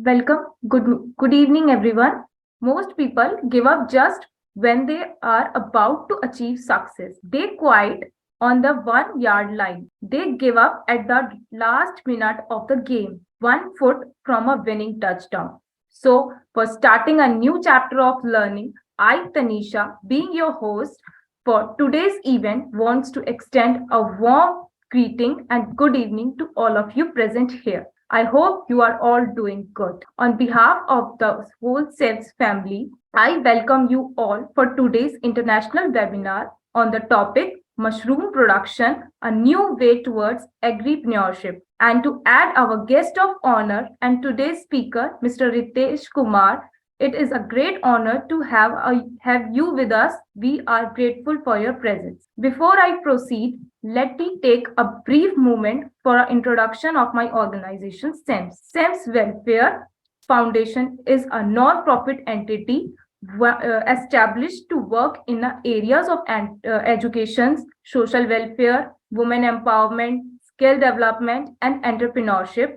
Welcome. Good evening, everyone. Most people give up just when they are about to achieve success. They quit on the 1 yard line. They give up at the last minute of the game, 1 foot from a winning touchdown. So, for starting a new chapter of learning, I, Tanisha, being your host for today's event, wants to extend a warm greeting and good evening to all of you present here. I hope you are all doing good. On behalf of the whole SEMS family, I welcome you all for today's international webinar on the topic mushroom production, a new way towards agripreneurship. And to add our guest of honor and today's speaker, Mr. Ritesh Kumar, it is a great honor to have you with us. We are grateful for your presence. Before I proceed, let me take a brief moment for an introduction of my organization, SEMS. SEMS Welfare Foundation is a non-profit entity established to work in the areas of education, social welfare, women empowerment, skill development, and entrepreneurship,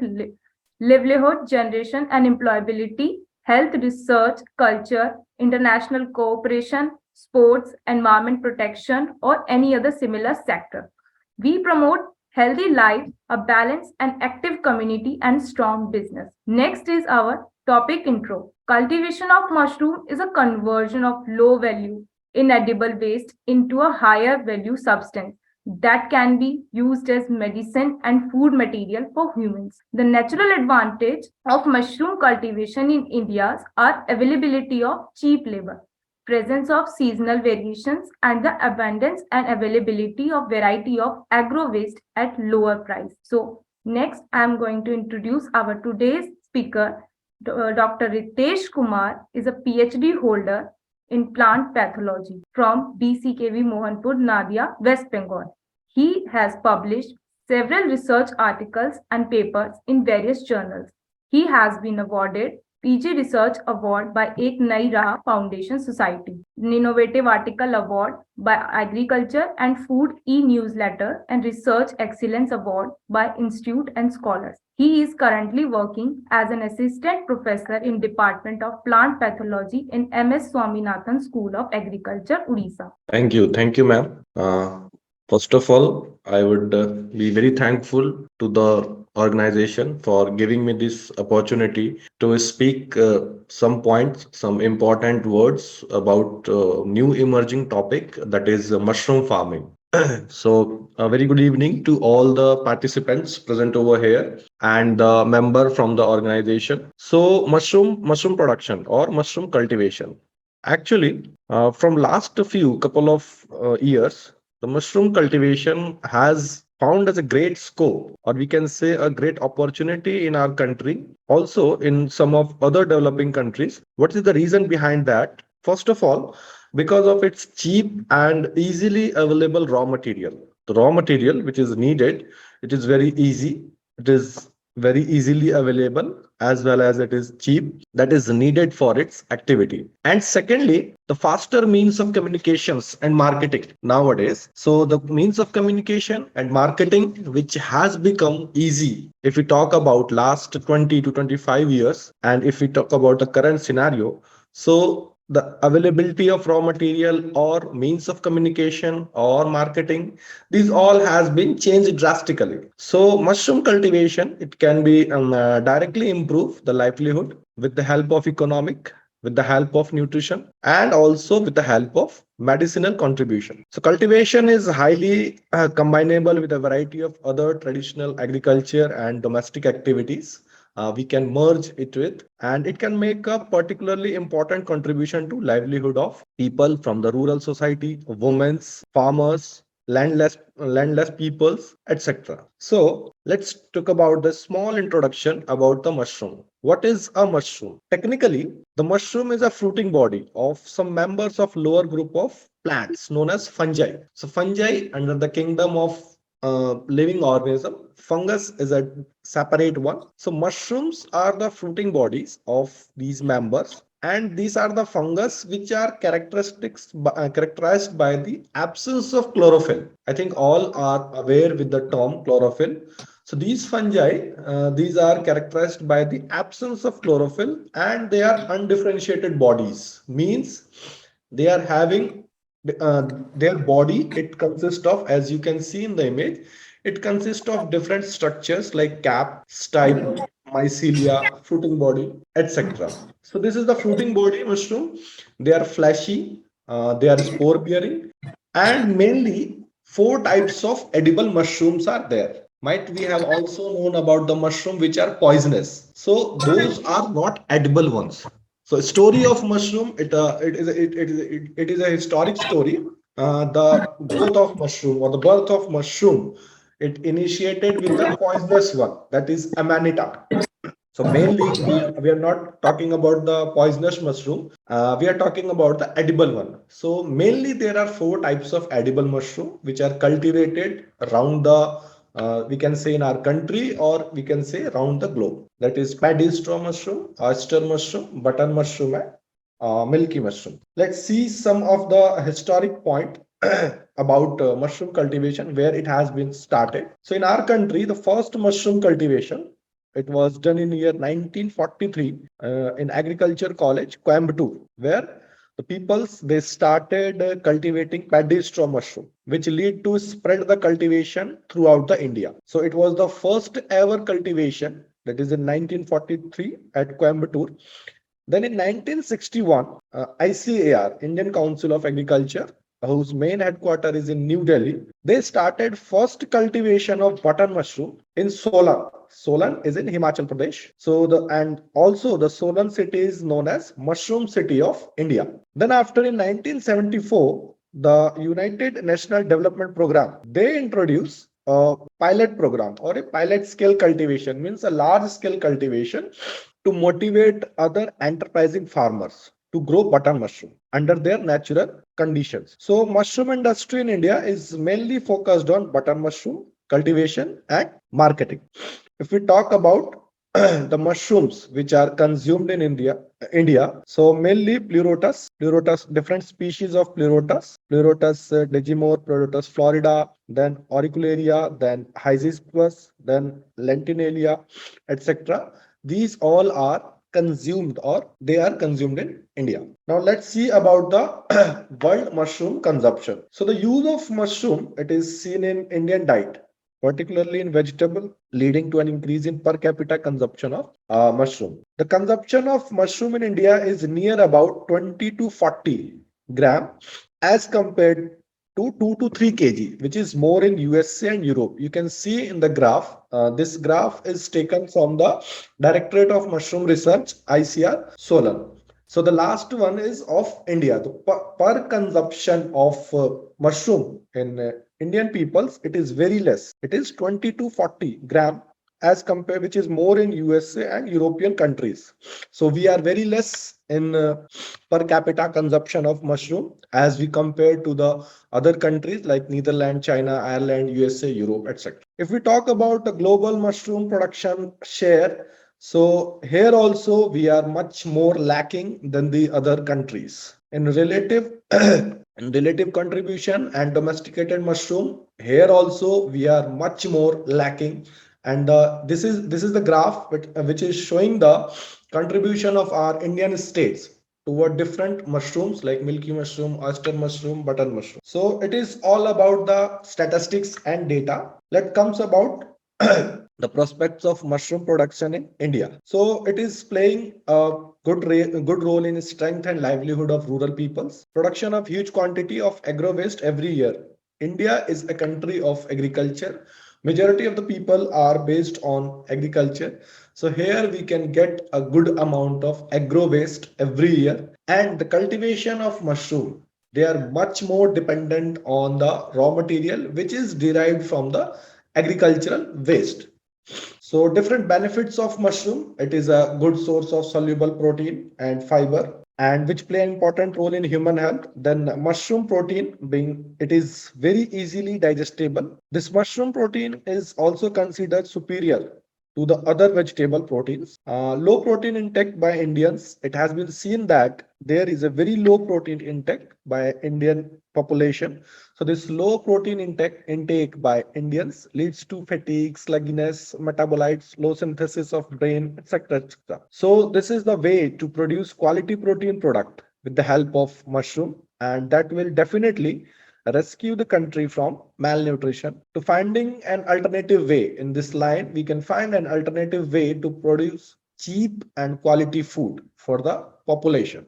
livelihood generation and employability, health research, culture, international cooperation, sports, environment protection, or any other similar sector. We promote healthy lives, a balanced and active community, and strong business. Next is our topic intro. Cultivation of mushroom is a conversion of low value inedible waste into a higher value substance that can be used as medicine and food material for humans. The natural advantage of mushroom cultivation in India are availability of cheap labor, presence of seasonal variations, and the abundance and availability of variety of agro waste at lower price. So next I am going to introduce our today's speaker. Dr. Ritesh Kumar is a PhD holder in plant pathology from BCKV Mohanpur, Nadia, West Bengal. He has published several research articles and papers in various journals. He has been awarded PG Research Award by Ek Nai Raah Foundation Society, Innovative Article Award by Agriculture and Food e-Newsletter, and Research Excellence Award by Institute and Scholars. He is currently working as an assistant professor in Department of Plant Pathology in MS Swaminathan School of Agriculture, Odisha. Thank you, ma'am. First of all, I would be very thankful to the organization for giving me this opportunity to speak some points, some important words about new emerging topic, that is mushroom farming. So, a very good evening to all the participants present over here and the member from the organization. So, mushroom production or mushroom cultivation. Actually, from last few couple of years, the mushroom cultivation has found as a great scope, or we can say a great opportunity in our country, also in some of other developing countries. What is the reason behind that? First of all, because of its cheap and easily available raw material. The raw material which is needed, it is very easy. It is very easily available as well as it is cheap, that is needed for its activity. And secondly, the faster means of communications and marketing nowadays. So the means of communication and marketing which has become easy, if we talk about last 20 to 25 years, and if we talk about the current scenario, so the availability of raw material or means of communication or marketing, these all has been changed drastically. So mushroom cultivation, it can be directly improve the livelihood with the help of economic, with the help of nutrition, and also with the help of medicinal contribution. So cultivation is highly combinable with a variety of other traditional agriculture and domestic activities. We can merge it with, and it can make a particularly important contribution to livelihood of people from the rural society, women's, farmers, landless peoples, etc. So let's talk about the small introduction about the mushroom. What is a mushroom? Technically, the mushroom is a fruiting body of some members of lower group of plants known as fungi. So fungi under the kingdom of living organism. Fungus is a separate one. So mushrooms are the fruiting bodies of these members, and these are the fungus which are characterized by the absence of chlorophyll. I think all are aware with the term chlorophyll. So these fungi, these are characterized by the absence of chlorophyll and they are undifferentiated bodies. Means they are having their body. It consists of, as you can see in the image, it consists of different structures like cap, stipe, mycelia, fruiting body, etc. So this is the fruiting body mushroom. They are fleshy, they are spore bearing, and mainly four types of edible mushrooms are there. Might we have also known about the mushroom which are poisonous. So those are not edible ones. So story of mushroom, it is a historic story. The growth of mushroom or the birth of mushroom, it initiated with the poisonous one, that is Amanita. So mainly we are not talking about the poisonous mushroom. We are talking about the edible one. So mainly there are four types of edible mushroom which are cultivated around the we can say in our country or we can say around the globe. That is paddy straw mushroom, oyster mushroom, button mushroom, and milky mushroom. Let's see some of the historic point about mushroom cultivation where it has been started. So in our country, the first mushroom cultivation, it was done in year 1943 in Agriculture College, Coimbatore, where the peoples they started cultivating paddy straw mushroom, which lead to spread the cultivation throughout the India. So it was the first ever cultivation, that is in 1943 at Coimbatore. Then in 1961, ICAR, Indian Council of Agriculture, whose main headquarters is in New Delhi, they started first cultivation of button mushroom in Solan. Solan is in Himachal Pradesh. So the and also the Solan city is known as Mushroom City of India. Then after in 1974, the United National Development Program, they introduced a pilot program or a pilot scale cultivation, means a large scale cultivation to motivate other enterprising farmers to grow button mushroom under their natural conditions. So mushroom industry in India is mainly focused on button mushroom cultivation and marketing. If we talk about the mushrooms which are consumed in India, so mainly pleurotus, different species of pleurotus digimor, pleurotus florida, then auricularia, then hysiscus, then lentinalia, etc. These all are consumed or they are consumed in India. Now let's see about the world mushroom consumption. So the use of mushroom, it is seen in Indian diet, particularly in vegetable, leading to an increase in per capita consumption of mushroom. The consumption of mushroom in India is near about 20 to 40 gram as compared to 2 to 3 kg, which is more in USA and Europe. You can see in the graph. This graph is taken from the Directorate of Mushroom Research, ICR, Solan. So the last one is of India. The per consumption of mushroom in Indian peoples, it is very less. It is 20 to 40 gram as compared, which is more in USA and European countries. So we are very less in per capita consumption of mushroom as we compare to the other countries like Netherlands, China, Ireland, USA, Europe, etc. If we talk about the global mushroom production share, so here also we are much more lacking than the other countries. In relative in relative contribution and domesticated mushroom, here also we are much more lacking. And this is the graph which is showing the contribution of our Indian states toward different mushrooms like milky mushroom, oyster mushroom, button mushroom. So it is all about the statistics and data. Let comes about the prospects of mushroom production in India. So it is playing a good role in strength and livelihood of rural peoples. Production of huge quantity of agro waste every year. India is a country of agriculture. Majority of the people are based on agriculture. So here we can get a good amount of agro waste every year. And the cultivation of mushroom, they are much more dependent on the raw material which is derived from the agricultural waste. So different benefits of mushroom. It is a good source of soluble protein and fiber and which play an important role in human health. Then mushroom protein, being it is very easily digestible. This mushroom protein is also considered superior to the other vegetable proteins. Low protein intake by Indians. It has been seen that there is a very low protein intake by Indian population. So this low protein intake by Indians leads to fatigue, sluggishness, metabolites, low synthesis of brain, etc., etc. So this is the way to produce quality protein product with the help of mushroom, and that will definitely rescue the country from malnutrition. To finding an alternative way in this line, we can find an alternative way to produce cheap and quality food for the population.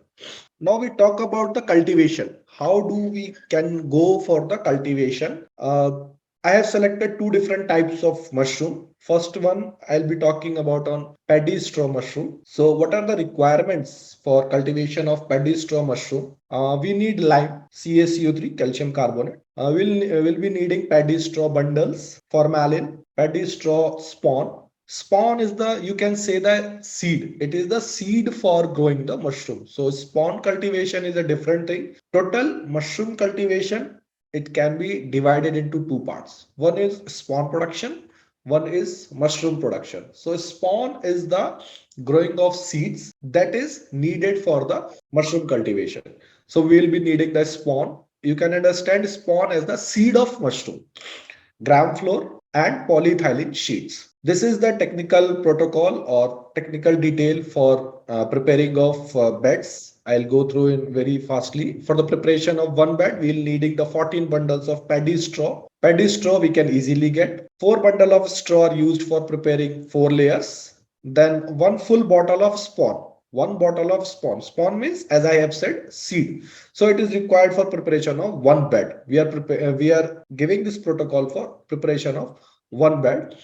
Now we talk about the cultivation. How do we can go for the cultivation? I have selected two different types of mushroom. First one I'll be talking about on paddy straw mushroom. So what are the requirements for cultivation of paddy straw mushroom? We need lime, CaCO3, calcium carbonate. We'll be needing paddy straw bundles, formalin, paddy straw spawn. Spawn is the, you can say, the seed. It is the seed for growing the mushroom. So spawn cultivation is a different thing. Total mushroom cultivation, it can be divided into two parts. One is spawn production, one is mushroom production. So spawn is the growing of seeds that is needed for the mushroom cultivation. So we will be needing the spawn. You can understand spawn as the seed of mushroom, gram flour, and polyethylene sheets. This is the technical protocol or technical detail for preparing of beds. I'll go through it very fastly. For the preparation of one bed, we'll needing the 14 bundles of paddy straw. Paddy straw we can easily get. 4 bundle of straw are used for preparing 4 layers. Then one full bottle of spawn. One bottle of spawn. Spawn means, as I have said, seed. So it is required for preparation of one bed. We are giving this protocol for preparation of one bed.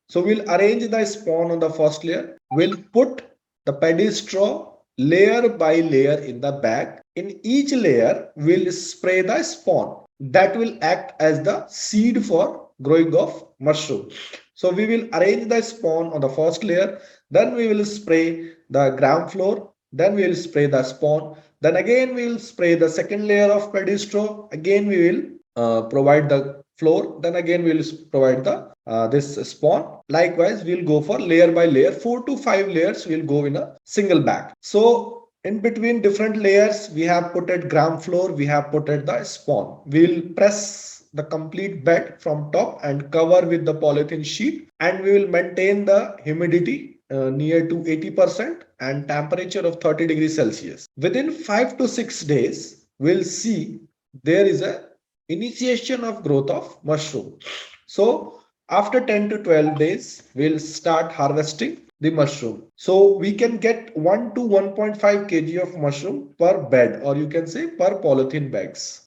So we'll arrange the spawn on the first layer. We'll put the paddy straw layer by layer in the bag. In each layer, we'll spray the spawn. That will act as the seed for growing of mushroom. So we will arrange the spawn on the first layer. Then we will spray the gram flour. Then we will spray the spawn. Then again we will spray the second layer of paddy straw. Again we will provide the floor. Then again we will provide the this spawn. Likewise, we'll go for layer by layer. 4 to 5 layers will go in a single bag. So in between different layers, we have put it gram flour. We have put it the spawn. We'll press the complete bed from top and cover with the polythene sheet, and we will maintain the humidity near to 80% and temperature of 30 degrees Celsius. Within 5 to 6 days, we'll see there is a initiation of growth of mushroom. So after 10 to 12 days, we'll start harvesting the mushroom. So we can get 1 to 1.5 kg of mushroom per bed, or you can say per polythene bags.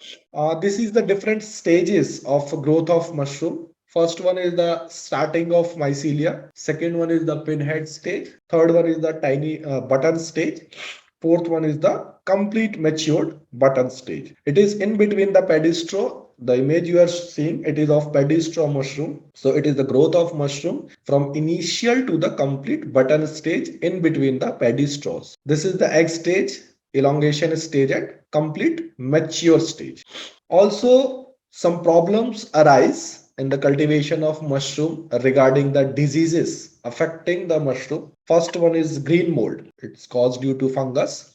This is the different stages of growth of mushroom. First one is the starting of mycelia. Second one is the pinhead stage. Third one is the tiny button stage. Fourth one is the complete matured button stage. It is in between the paddy straw. The image you are seeing, it is of paddy straw mushroom. So it is the growth of mushroom from initial to the complete button stage in between the paddy straws. This is the egg stage, elongation stage, and complete mature stage. Also, some problems arise in the cultivation of mushroom regarding the diseases affecting the mushroom. First one is green mold. It's caused due to fungus.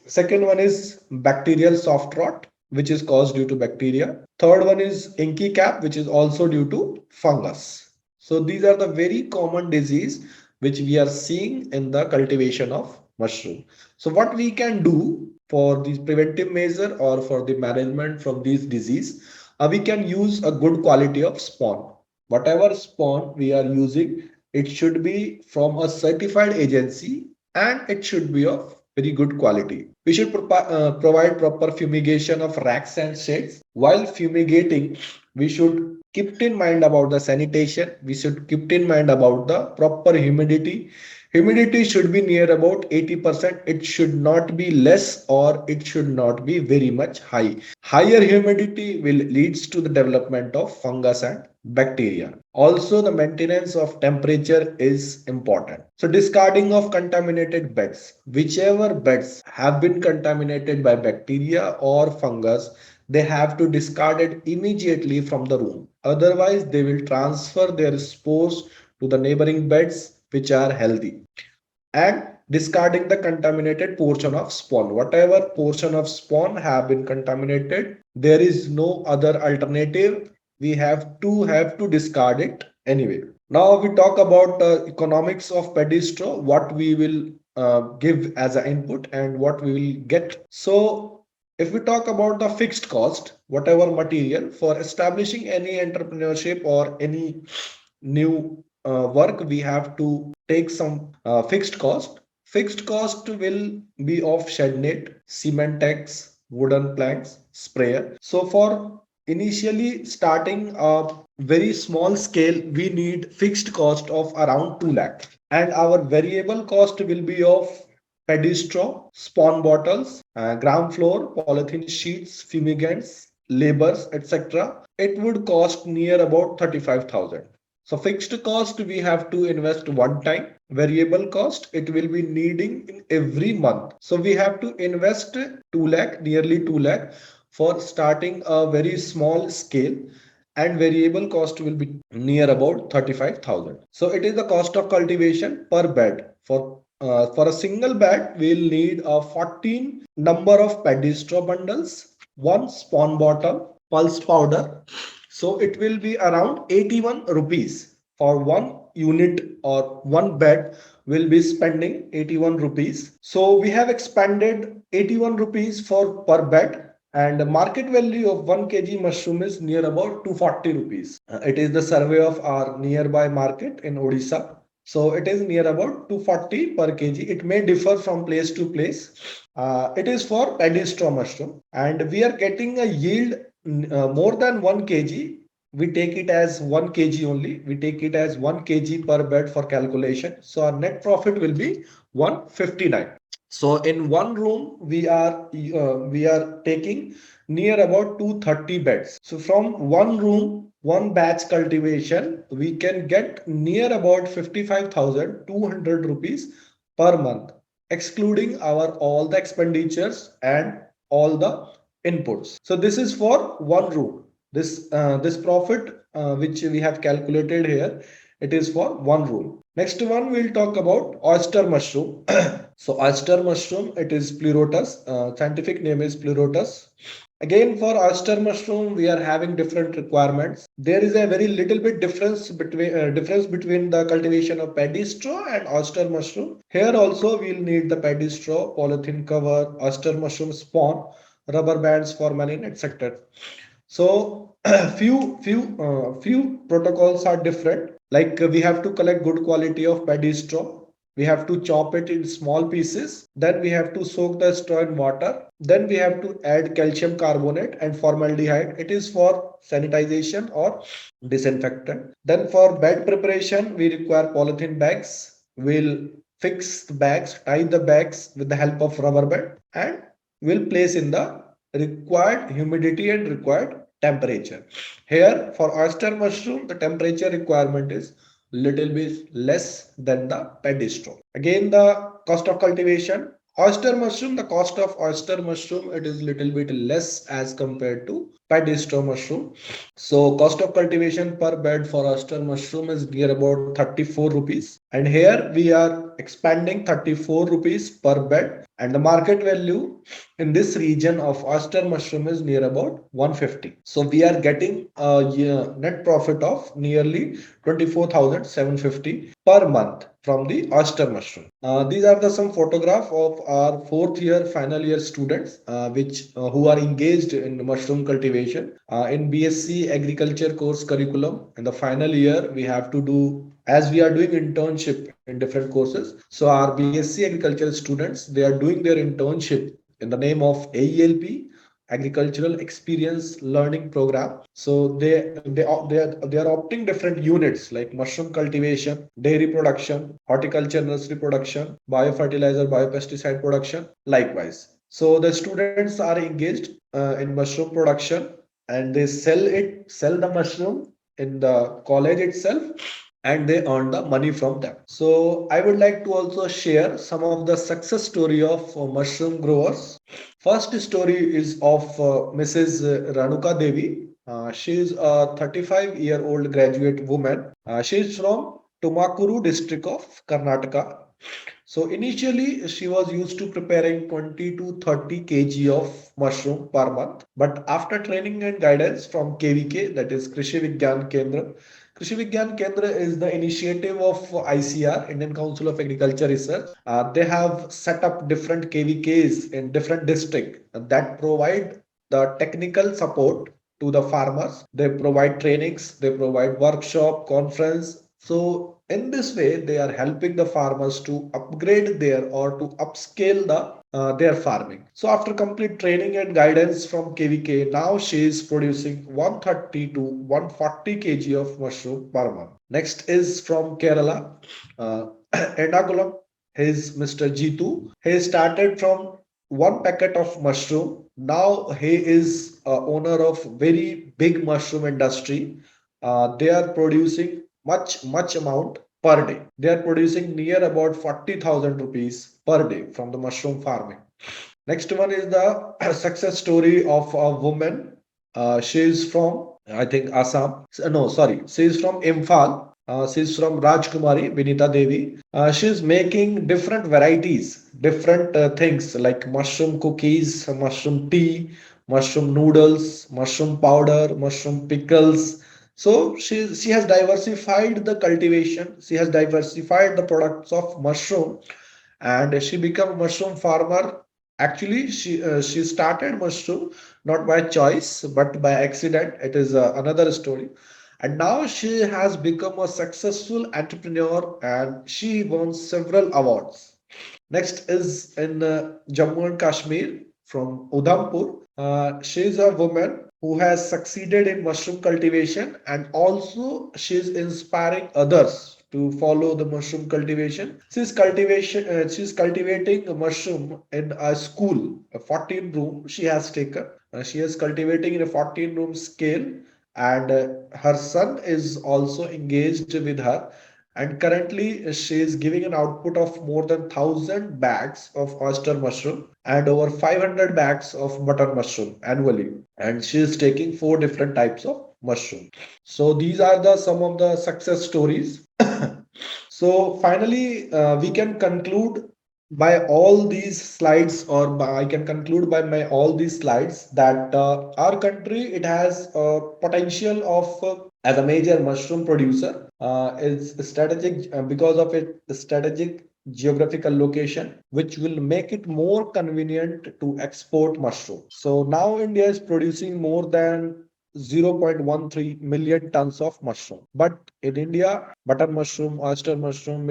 Second one is bacterial soft rot, which is caused due to bacteria. Third one is inky cap, which is also due to fungus. So these are the very common disease which we are seeing in the cultivation of mushroom. So what we can do for the preventive measure or for the management from these disease, we can use a good quality of spawn. Whatever spawn we are using, it should be from a certified agency and it should be of very good quality. We should provide proper fumigation of racks and sheds. While fumigating, we should keep in mind about the sanitation. We should keep in mind about the proper humidity. Humidity should be near about 80%. It should not be less or it should not be very much high. Higher humidity will leads to the development of fungus and bacteria. Also, the maintenance of temperature is important. So discarding of contaminated beds. Whichever beds have been contaminated by bacteria or fungus, they have to discard it immediately from the room. Otherwise, they will transfer their spores to the neighboring beds which are healthy, and discarding the contaminated portion of spawn. Whatever portion of spawn have been contaminated, there is no other alternative. We have to discard it anyway. Now we talk about economics of paddy straw, what we will give as an input and what we will get. So if we talk about the fixed cost, whatever material for establishing any entrepreneurship or any new work, we have to take some fixed cost. Fixed cost will be of shed net, cement tax, wooden planks, sprayer. So for initially starting a very small scale, we need fixed cost of around 2 lakh. And our variable cost will be of paddy straw, spawn bottles, ground floor, polythene sheets, fumigants, labors, etc. It would cost near about 35,000. So fixed cost we have to invest one time. Variable cost it will be needing in every month. So we have to invest 2 lakh, nearly 2 lakh for starting a very small scale, and variable cost will be near about 35,000. So it is the cost of cultivation per bed. For a single bed, we'll need a 14 number of paddy straw bundles, one spawn bottle, pulse powder. So it will be around 81 rupees for one unit, or one bed will be spending 81 rupees. So we have expanded 81 rupees for per bed, and the market value of 1 kg mushroom is near about 240 rupees. It is the survey of our nearby market in Odisha. So it is near about 240 per kg. It may differ from place to place. It is for paddy straw mushroom, and we are getting a yield more than 1 kg. We take it as 1 kg only. We take it as 1 kg per bed for calculation. So our net profit will be 159. So in one room we are taking near about 230 beds. So from one room, one batch cultivation, we can get near about 55,200 rupees per month, excluding our all the expenditures and all the inputs. So this is for one room. This profit which we have calculated here, it is for one room. Next one we'll talk about oyster mushroom. So oyster mushroom, it is pleurotus. Scientific name is pleurotus. Again, for oyster mushroom, we are having different requirements. There is a very little bit difference between the cultivation of paddy straw and oyster mushroom. Here also we'll need the paddy straw, polythene cover, oyster mushroom spawn, rubber bands, formalin, etc. So few protocols are different. Like we have to collect good quality of paddy straw. We have to chop it in small pieces. Then we have to soak the straw in water. Then we have to add calcium carbonate and formaldehyde. It is for sanitization or disinfectant. Then for bed preparation, we require polythene bags. We'll fix the bags, tie the bags with the help of rubber band, and we'll place in the required humidity and required temperature. Here for oyster mushroom, the temperature requirement is little bit less than the paddy straw. Again, the cost of cultivation. Oyster mushroom, the cost of oyster mushroom, it is little bit less as compared to paddy straw mushroom. So cost of cultivation per bed for oyster mushroom is near about 34 rupees. And here we are expanding 34 rupees per bed. And the market value in this region of oyster mushroom is near about 150. So we are getting a net profit of nearly 24,750 per month from the oyster mushroom. These are the some photograph of our fourth year final year students which who are engaged in mushroom cultivation in BSc agriculture course curriculum. In the final year we have to do, as we are doing internship in different courses. So our BSc agriculture students, they are doing their internship in the name of AELP, agricultural experience learning program. So they are opting different units like mushroom cultivation, dairy production, horticulture nursery production, biofertilizer, biopesticide production, likewise. So the students are engaged in mushroom production, and they sell the mushroom in the college itself, and they earn the money from them. So I would like to also share some of the success story of mushroom growers. First story is of Mrs. Ranuka Devi. She is a 35-year-old graduate woman. She is from Tumakuru district of Karnataka. So initially she was used to preparing 20 to 30 kg of mushroom per month. But after training and guidance from KVK, that is Krishi Vigyan Kendra, Krishi Vigyan Kendra is the initiative of ICR, Indian Council of Agriculture Research. They have set up different KVKs in different districts that provide the technical support to the farmers. They provide trainings, they provide workshop, conference. So in this way, they are helping the farmers to upgrade their or to upscale their farming. So after complete training and guidance from KVK, now she is producing 130 to 140 kg of mushroom per month. Next is from Kerala, Ernakulam. His Mr. Jitu. He started from one packet of mushroom. Now he is owner of very big mushroom industry. They are producing much amount per day. They are producing near about 40,000 rupees per day from the mushroom farming. Next one is the success story of a woman. She is from, I think, Assam. No, sorry. She is from Imphal. She is from Rajkumari, Vinita Devi. She is making different varieties, different things like mushroom cookies, mushroom tea, mushroom noodles, mushroom powder, mushroom pickles. So she has diversified the cultivation. She has diversified the products of mushroom, and she became a mushroom farmer. Actually she started mushroom not by choice but by accident. It is another story, and now she has become a successful entrepreneur and she won several awards. Next is in Jammu and Kashmir from Udhampur. She is a woman who has succeeded in mushroom cultivation, and also she is inspiring others to follow the mushroom cultivation. She is cultivating a mushroom in a school, a 14 room she has taken. She is cultivating in a 14 room scale, and her son is also engaged with her, and currently she is giving an output of more than 1,000 bags of oyster mushroom and over 500 bags of button mushroom annually, and she is taking four different types of mushroom. So these are the some of the success stories. So finally, we can conclude by all these slides, or I can conclude by my all these slides that our country, it has a potential of as a major mushroom producer. Is strategic because of its strategic geographical location, which will make it more convenient to export mushroom. So now India is producing more than 0.13 million tons of mushroom. But in India, butter mushroom, oyster mushroom,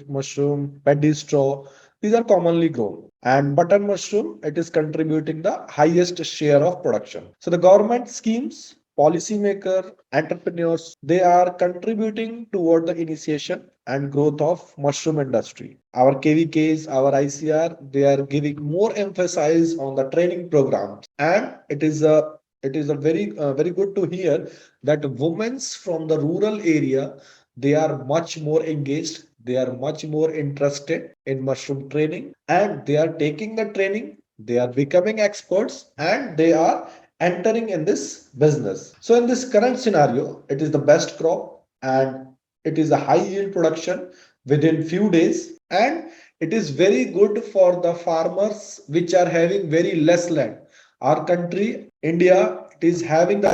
mushroom, paddy straw, these are commonly grown. And butter mushroom, it is contributing the highest share of production. So the government schemes, policymaker, entrepreneurs, they are contributing toward the initiation and growth of mushroom industry. Our KVKs, our ICR, they are giving more emphasis on the training programs, and it is a very good to hear that women from the rural area, they are much more engaged, they are much more interested in mushroom training, and they are taking the training, they are becoming experts, and they are entering in this business. So in this current scenario, it is the best crop, and it is a high yield production within few days, and it is very good for the farmers which are having very less land. Our country, India, it is having the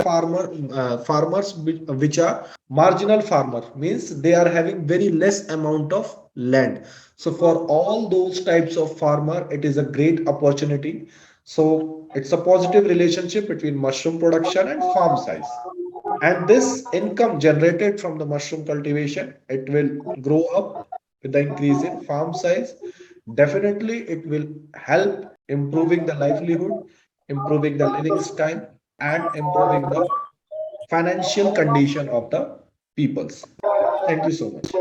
farmers which are marginal farmer, means they are having very less amount of land. So for all those types of farmer, it is a great opportunity. So it's a positive relationship between mushroom production and farm size. And this income generated from the mushroom cultivation, it will grow up with the increase in farm size. Definitely, it will help improving the livelihood, improving the living style, and improving the financial condition of the peoples. Thank you so much.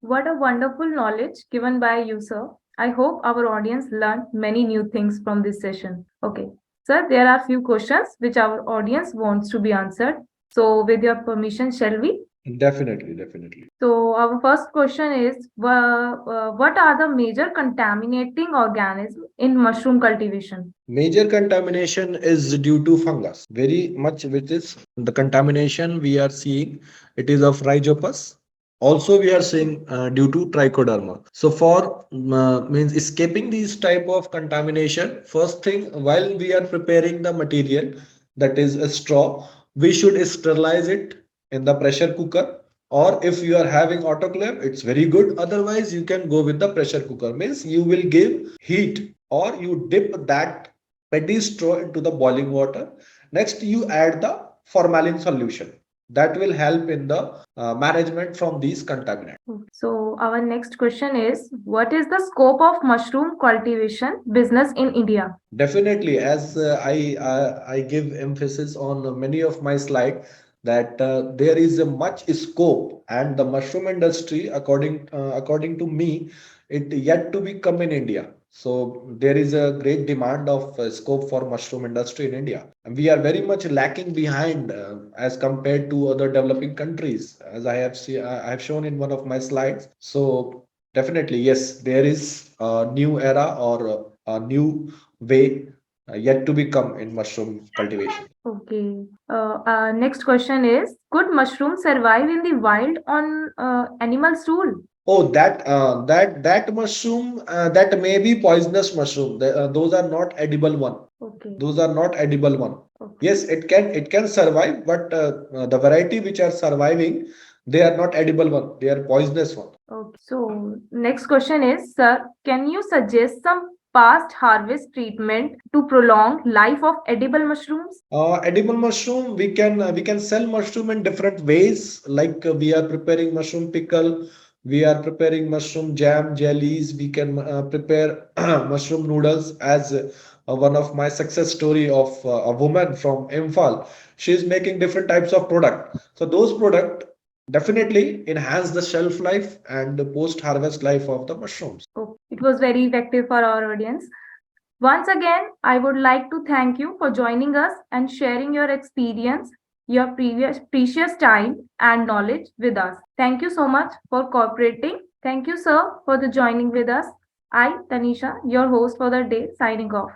What a wonderful knowledge given by you, sir. I hope our audience learned many new things from this session. Okay. Sir, there are few questions which our audience wants to be answered. So, with your permission, shall we? Definitely, definitely. So, our first question is what are the major contaminating organisms in mushroom cultivation? Major contamination is due to fungus. Very much, which is the contamination we are seeing. It is of rhizopus. Also we are seeing due to trichoderma. So for means escaping these type of contamination, first thing while we are preparing the material, that is a straw, we should sterilize it in the pressure cooker, or if you are having autoclave, it's very good. Otherwise you can go with the pressure cooker, means you will give heat, or you dip that paddy straw into the boiling water. Next you add the formalin solution, that will help in the management from these contaminants. So our next question is, what is the scope of mushroom cultivation business in India? Definitely, as I give emphasis on many of my slide, that there is a much scope, and the mushroom industry, according to me, it yet to become in India. So there is a great demand of scope for mushroom industry in India, and we are very much lacking behind as compared to other developing countries, as I have shown in one of my slides. So definitely, yes, there is a new era, or a new way yet to become in mushroom cultivation. Okay. Next question is, could mushrooms survive in the wild on animal stool? Oh, that mushroom, that may be poisonous mushroom. Those are not edible one. Okay. Those are not edible one. Okay. Yes, it can survive, but the variety which are surviving, they are not edible one. They are poisonous one. Okay. So next question is, sir, can you suggest some past harvest treatment to prolong life of edible mushrooms? Edible mushroom, we can sell mushroom in different ways. Like we are preparing mushroom pickle, we are preparing mushroom jam, jellies. We can prepare mushroom noodles, as one of my success story of a woman from Imphal. She is making different types of product. So those product definitely enhance the shelf life and the post harvest life of the mushrooms. Oh, it was very effective for our audience. Once again, I would like to thank you for joining us and sharing your experience, your previous precious time and knowledge with us. Thank you so much for cooperating. Thank you, sir, for the joining with us. I, Tanisha, your host for the day, signing off.